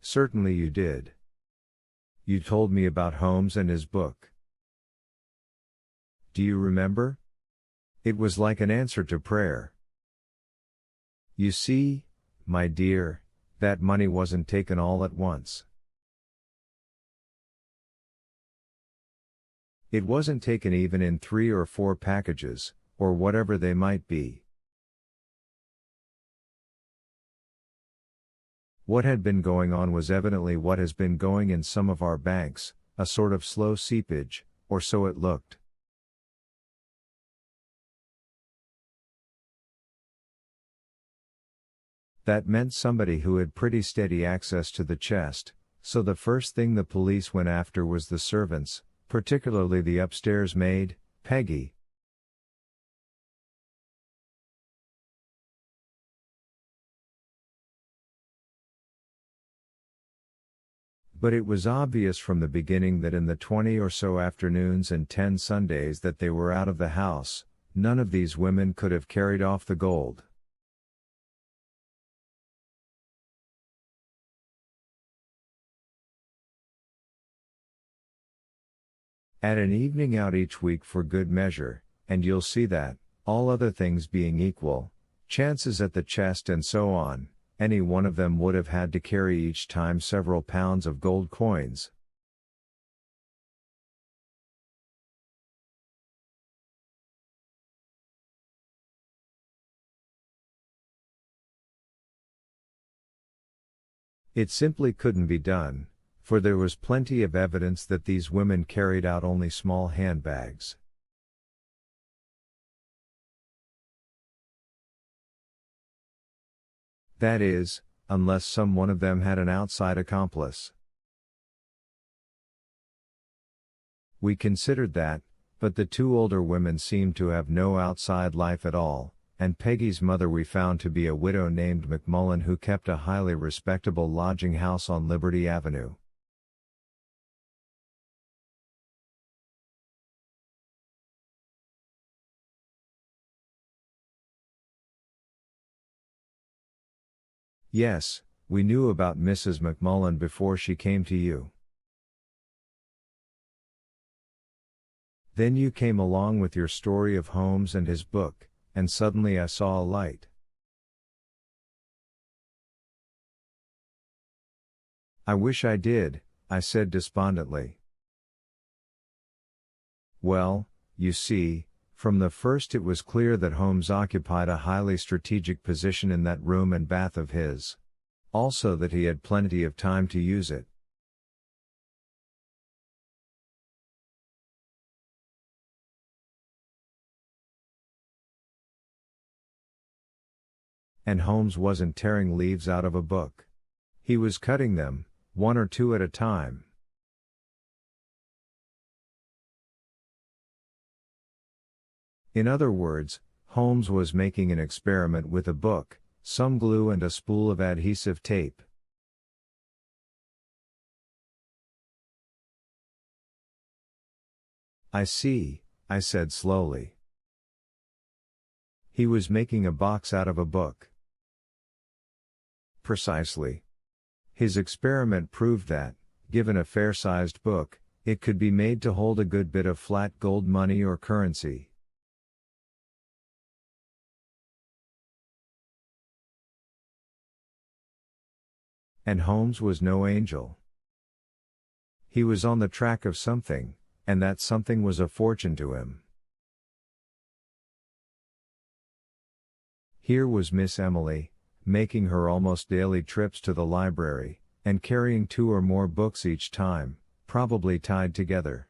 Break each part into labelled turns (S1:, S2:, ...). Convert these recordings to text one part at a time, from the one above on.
S1: Certainly you did. You told me about Holmes and his book. Do you remember? It was like an answer to prayer. You see, my dear, that money wasn't taken all at once. It wasn't taken even in 3 or 4 packages, or whatever they might be. What had been going on was evidently what has been going in some of our banks, a sort of slow seepage, or so it looked. That meant somebody who had pretty steady access to the chest, so the first thing the police went after was the servants, particularly the upstairs maid, Peggy. But it was obvious from the beginning that in the 20 or so afternoons and 10 Sundays that they were out of the house, none of these women could have carried off the gold. Add an evening out each week for good measure, and you'll see that, all other things being equal, chances at the chest and so on, any one of them would have had to carry each time several pounds of gold coins. It simply couldn't be done, for there was plenty of evidence that these women carried out only small handbags. That is, unless some one of them had an outside accomplice. We considered that, but the 2 older women seemed to have no outside life at all, and Peggy's mother we found to be a widow named McMullen who kept a highly respectable lodging house on Liberty Avenue. Yes, we knew about Mrs. McMullen before she came to you. Then you came along with your story of Holmes and his book, and suddenly I saw a light. I wish I did, I said despondently. Well, you see, from the first it was clear that Holmes occupied a highly strategic position in that room and bath of his. Also that he had plenty of time to use it. And Holmes wasn't tearing leaves out of a book. He was cutting them, 1 or 2 at a time. In other words, Holmes was making an experiment with a book, some glue and a spool of adhesive tape. I see, I said slowly. He was making a box out of a book. Precisely. His experiment proved that, given a fair-sized book, it could be made to hold a good bit of flat gold money or currency. And Holmes was no angel. He was on the track of something, and that something was a fortune to him. Here was Miss Emily, making her almost daily trips to the library, and carrying 2 or more books each time, probably tied together.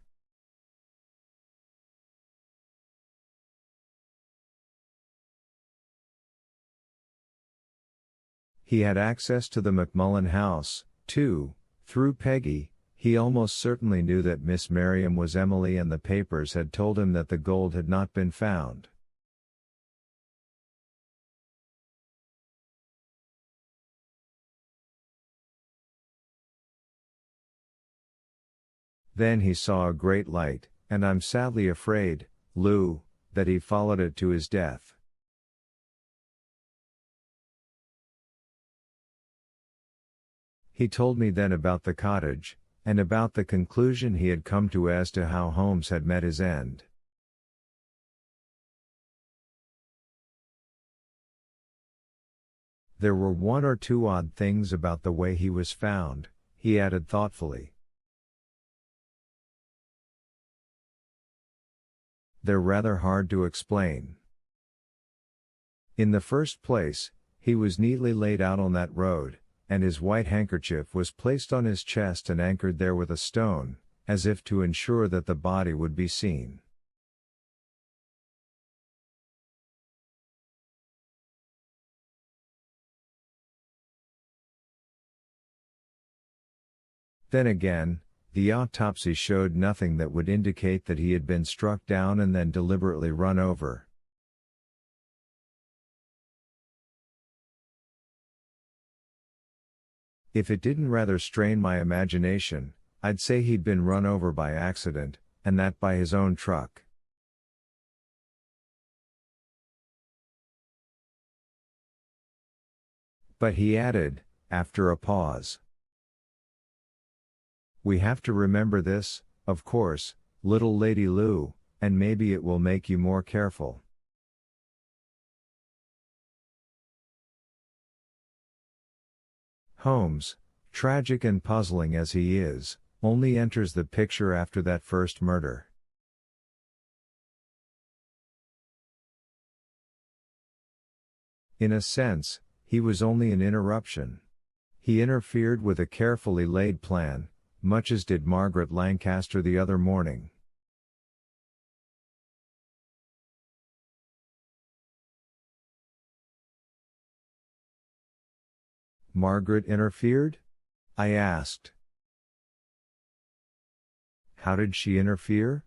S1: He had access to the McMullen house, too, through Peggy. He almost certainly knew that Miss Miriam was Emily and the papers had told him that the gold had not been found. Then he saw a great light, and I'm sadly afraid, Lou, that he followed it to his death. He told me then about the cottage, and about the conclusion he had come to as to how Holmes had met his end. There were one or two odd things about the way he was found, he added thoughtfully. They're rather hard to explain. In the first place, he was neatly laid out on that road, and his white handkerchief was placed on his chest and anchored there with a stone, as if to ensure that the body would be seen. Then again, the autopsy showed nothing that would indicate that he had been struck down and then deliberately run over. If it didn't rather strain my imagination, I'd say he'd been run over by accident, and that by his own truck. But he added, after a pause, "We have to remember this, of course, little Lady Lou, and maybe it will make you more careful." Holmes, tragic and puzzling as he is, only enters the picture after that first murder. In a sense, he was only an interruption. He interfered with a carefully laid plan, much as did Margaret Lancaster the other morning. Margaret interfered? I asked. How did she interfere?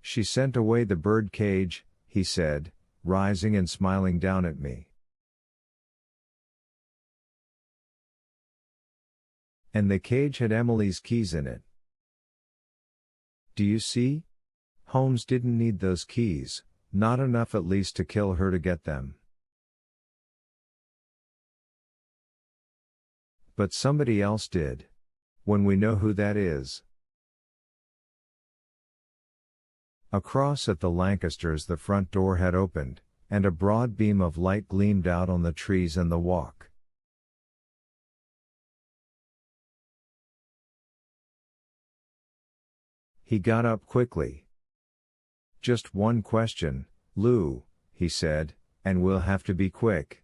S1: She sent away the bird cage, he said, rising and smiling down at me. And the cage had Emily's keys in it. Do you see? Holmes didn't need those keys, not enough at least to kill her to get them. But somebody else did. When we know who that is. Across at the Lancasters the front door had opened, and a broad beam of light gleamed out on the trees and the walk. He got up quickly. Just one question, Lou, he said, and we'll have to be quick.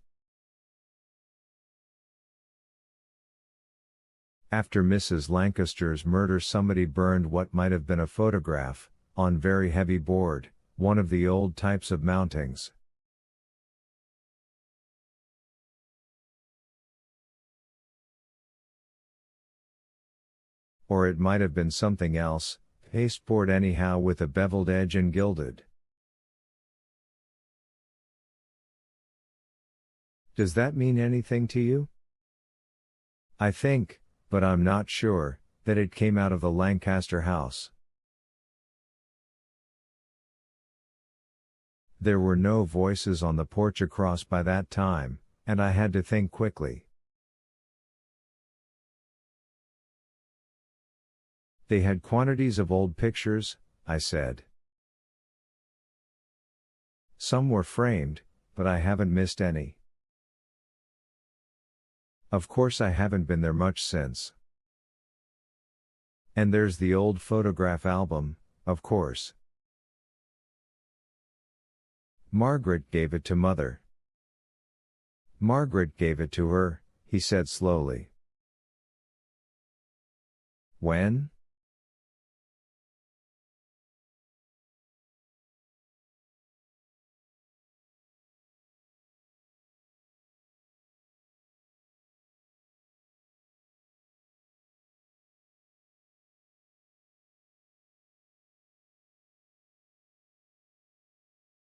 S1: After Mrs. Lancaster's murder somebody burned what might have been a photograph, on very heavy board, one of the old types of mountings. Or it might have been something else, pasteboard anyhow with a beveled edge and gilded. Does that mean anything to you? I think, but I'm not sure, that it came out of the Lancaster house. There were no voices on the porch across by that time, and I had to think quickly. They had quantities of old pictures, I said. Some were framed, but I haven't missed any. Of course I haven't been there much since. And there's the old photograph album, of course. Margaret gave it to Mother. Margaret gave it to her, he said slowly. When?